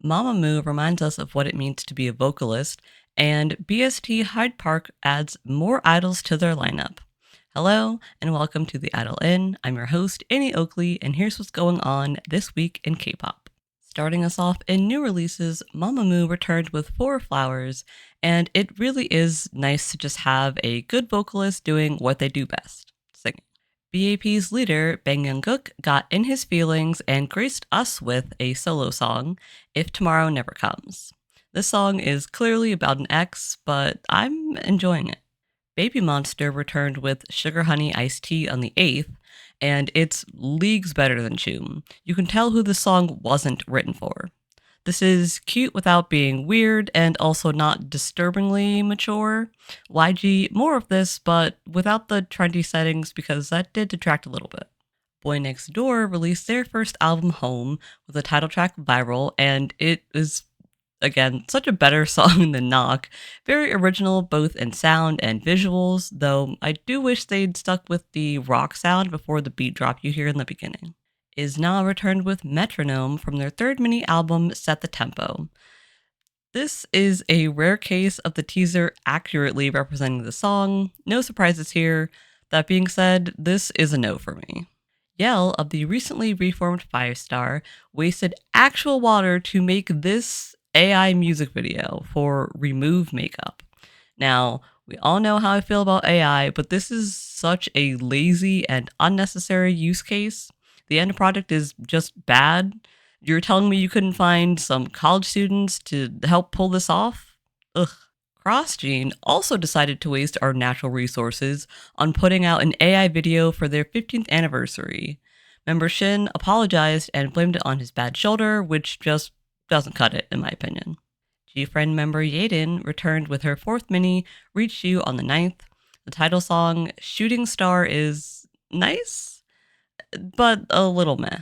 Mamamoo reminds us of what it means to be a vocalist, and BST Hyde Park adds more idols to their lineup. Hello, and welcome to the I-DLE In. I'm your host, Annie Oakley, and here's what's going on this week in K-pop. Starting us off in new releases, Mamamoo returned with Four Flowers, and it really is nice to just have a good vocalist doing what they do best, singing. BAP's leader, Bang Young-gook, got in his feelings and graced us with a solo song, If Tomorrow Never Comes. This song is clearly about an ex, but I'm enjoying it. Baby Monster returned with Sugar Honey Iced Tea on the 8th, and it's leagues better than Choom. You can tell who the song wasn't written for. This is cute without being weird and also not disturbingly mature. YG, more of this, but without the trendy settings because that did detract a little bit. Boy Next Door released their first album Home with the title track Viral, and it is, again, such a better song than Knock. Very original both in sound and visuals, though I do wish they'd stuck with the rock sound before the beat drop you hear in the beginning. Is now returned with Metronome from their third mini album Set the Tempo. This is a rare case of the teaser accurately representing the song. No surprises here. That being said, this is a no for me. I-DLE of the recently reformed Five Star wasted actual water to make this AI music video for Remove Makeup. Now, we all know how I feel about AI, but this is such a lazy and unnecessary use case. The end product is just bad. You're telling me you couldn't find some college students to help pull this off? Ugh. CrossGene also decided to waste our natural resources on putting out an AI video for their 15th anniversary. Member Shin apologized and blamed it on his bad shoulder, which just doesn't cut it, in my opinion. G-Friend member Yaden returned with her fourth mini, Reach You, on the 9th. The title song, Shooting Star, is nice, but a little meh.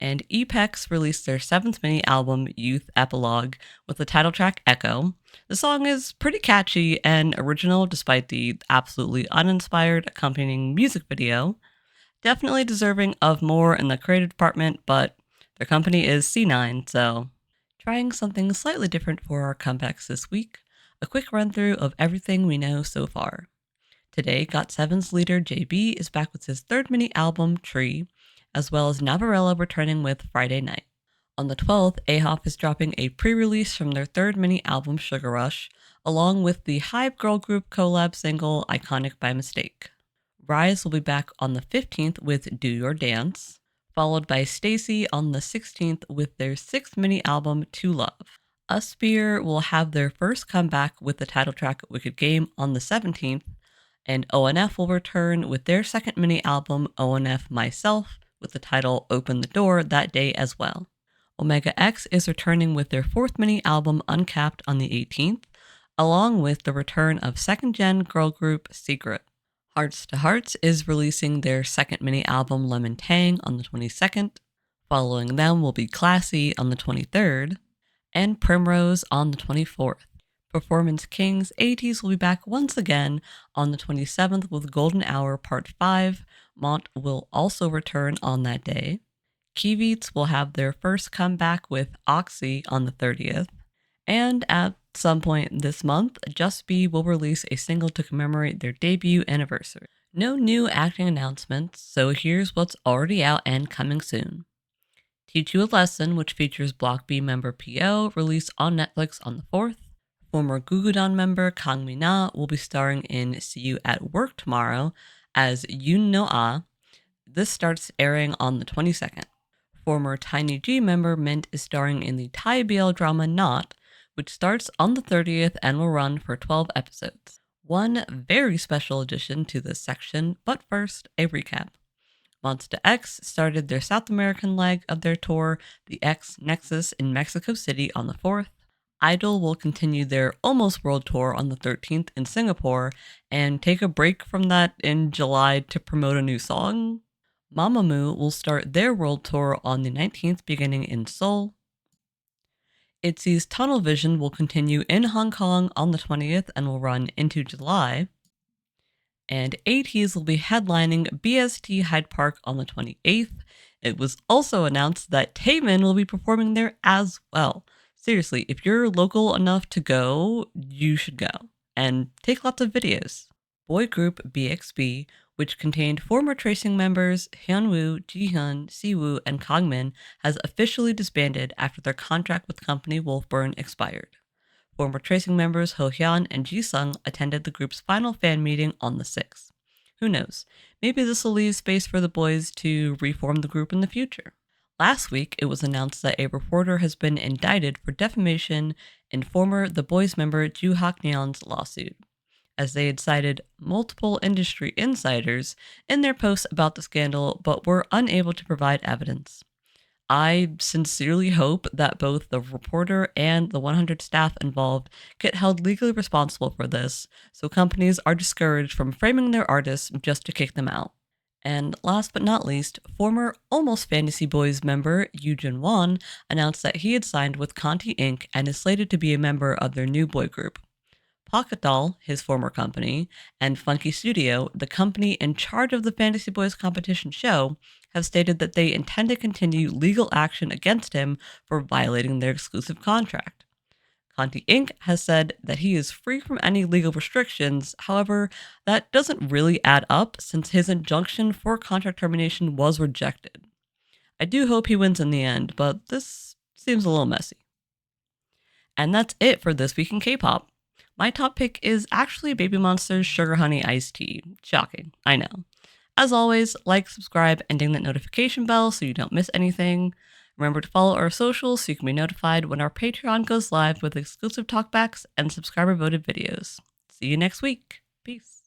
And EPEX released their 7th mini album, Youth Epilogue, with the title track Echo. The song is pretty catchy and original despite the absolutely uninspired accompanying music video. Definitely deserving of more in the creative department, but their company is C9, so trying something slightly different for our comebacks this week. A quick run through of everything we know so far. Today, GOT7's leader JB is back with his third mini album, Tree, as well as Navarella returning with Friday Night. On the 12th, A-Hop is dropping a pre-release from their third mini album, Sugar Rush, along with the Hype Girl Group collab single, Iconic by Mistake. Rise will be back on the 15th with Do Your Dance, followed by Stacy on the 16th with their 6th mini album, To Love. Usbeer will have their first comeback with the title track Wicked Game on the 17th, and ONF will return with their second mini album, ONF Myself, with the title Open the Door that day as well. Omega X is returning with their fourth mini album, Uncapped, on the 18th, along with the return of second-gen girl group Secret. Hearts to Hearts is releasing their second mini album, Lemon Tang, on the 22nd. Following them will be Classy on the 23rd, and Primrose on the 24th. Performance Kings 80s will be back once again on the 27th with Golden Hour Part 5. Mont will also return on that day. Kivitz will have their first comeback with Oxy on the 30th. And at some point this month, Just Be will release a single to commemorate their debut anniversary. No new acting announcements, so here's what's already out and coming soon. Teach You a Lesson, which features Block B member PO, released on Netflix on the 4th. Former Gugudan member Kang Mina will be starring in See You at Work tomorrow as Yoon No Ah. This starts airing on the 22nd. Former Tiny G member Mint is starring in the Thai BL drama Not, which starts on the 30th and will run for 12 episodes. One very special addition to this section, but first, a recap. Monsta X started their South American leg of their tour, the X Nexus, in Mexico City on the 4th. I-DLE will continue their almost world tour on the 13th in Singapore and take a break from that in July to promote a new song. Mamamoo will start their world tour on the 19th beginning in Seoul. ITZY's Tunnel Vision will continue in Hong Kong on the 20th and will run into July. And ATEEZ will be headlining BST Hyde Park on the 28th. It was also announced that Taemin will be performing there as well. Seriously, if you're local enough to go, you should go and take lots of videos. Boy group BXB, which contained former Tracing members Hyunwoo, Jihyun, Siwoo, and Kangmin, has officially disbanded after their contract with company Wolfburn expired. Former Tracing members Hohyun and Jisung attended the group's final fan meeting on the 6th. Who knows? Maybe this will leave space for the boys to reform the group in the future. Last week, it was announced that a reporter has been indicted for defamation in former The Boys member Joo Hak-neon's lawsuit, as they had cited multiple industry insiders in their posts about the scandal but were unable to provide evidence. I sincerely hope that both the reporter and the 100 staff involved get held legally responsible for this, so companies are discouraged from framing their artists just to kick them out. And last but not least, former Almost Fantasy Boys member Yoo Jun-won announced that he had signed with Conti Inc. and is slated to be a member of their new boy group. Pocket Doll, his former company, and Funky Studio, the company in charge of the Fantasy Boys competition show, have stated that they intend to continue legal action against him for violating their exclusive contract. Conti Inc. has said that he is free from any legal restrictions. However, that doesn't really add up since his injunction for contract termination was rejected. I do hope he wins in the end, but this seems a little messy. And that's it for this week in K-pop. My top pick is actually Baby Monster's Sugar Honey Iced Tea. Shocking, I know. As always, like, subscribe, and ding that notification bell so you don't miss anything. Remember to follow our socials so you can be notified when our Patreon goes live with exclusive talkbacks and subscriber voted videos. See you next week. Peace.